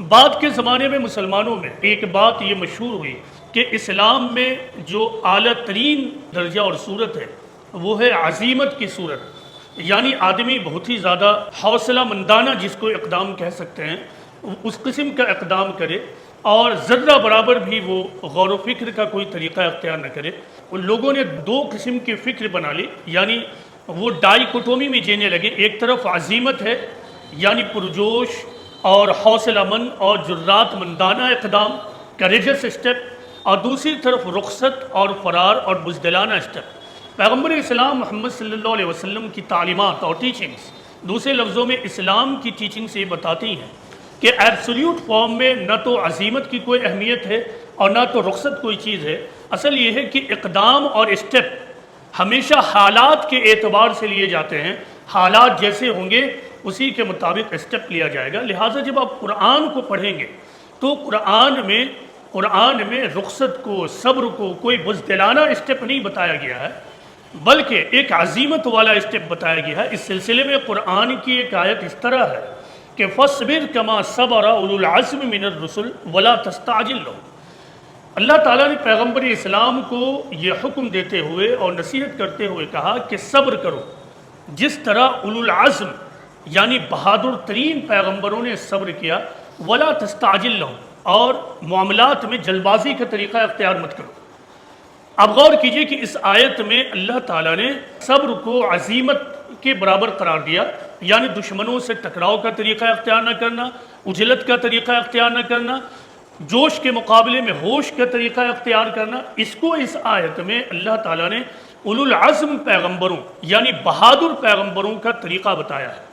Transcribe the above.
بعد کے زمانے میں مسلمانوں میں ایک بات یہ مشہور ہوئی کہ اسلام میں جو اعلیٰ ترین درجہ اور صورت ہے وہ ہے عزیمت کی صورت، یعنی آدمی بہت ہی زیادہ حوصلہ مندانہ جس کو اقدام کہہ سکتے ہیں اس قسم کا اقدام کرے، اور ذرہ برابر بھی وہ غور و فکر کا کوئی طریقہ اختیار نہ کرے۔ ان لوگوں نے دو قسم کی فکر بنا لی، یعنی وہ ڈائیکوٹومی میں جینے لگے۔ ایک طرف عزیمت ہے یعنی پرجوش اور حوصلہ مند اور جرات مندانہ اقدام، کریجس اسٹیپ، اور دوسری طرف رخصت اور فرار اور بزدلانہ اسٹیپ۔ پیغمبر اسلام محمد صلی اللہ علیہ وسلم کی تعلیمات اور ٹیچنگز، دوسرے لفظوں میں اسلام کی ٹیچنگ سے یہ بتاتی ہیں کہ ایبسلیوٹ فارم میں نہ تو عزیمت کی کوئی اہمیت ہے اور نہ تو رخصت کوئی چیز ہے۔ اصل یہ ہے کہ اقدام اور اسٹیپ ہمیشہ حالات کے اعتبار سے لیے جاتے ہیں، حالات جیسے ہوں گے اسی کے مطابق اسٹیپ لیا جائے گا۔ لہٰذا جب آپ قرآن کو پڑھیں گے تو قرآن میں رخصت کو، صبر کو کوئی بزدلانہ اسٹیپ نہیں بتایا گیا ہے، بلکہ ایک عزیمت والا اسٹیپ بتایا گیا ہے۔ اس سلسلے میں قرآن کی ایک آیت اس طرح ہے کہ فَاصْبِرْ كَمَا صَبَرَ أُولُو الْعَزْمِ مِنَ الرُّسُلِ وَلَا تَسْتَعْجِلْ لَهُمْ۔ اللہ تعالیٰ نے پیغمبر اسلام کو یہ حکم دیتے ہوئے اور نصیحت کرتے ہوئے کہا کہ صبر کرو، جس طرح اولو العزم یعنی بہادر ترین پیغمبروں نے صبر کیا۔ وَلَا تَسْتَعْجِلْ لَهُمْ، اور معاملات میں جلد بازی کا طریقہ اختیار مت کرو۔ اب غور کیجئے کہ اس آیت میں اللہ تعالیٰ نے صبر کو عزیمت کے برابر قرار دیا، یعنی دشمنوں سے ٹکراؤ کا طریقہ اختیار نہ کرنا، عجلت کا طریقہ اختیار نہ کرنا، جوش کے مقابلے میں ہوش کا طریقہ اختیار کرنا۔ اس کو اس آیت میں اللہ تعالیٰ نے اولو العزم پیغمبروں یعنی بہادر پیغمبروں کا طریقہ بتایا ہے۔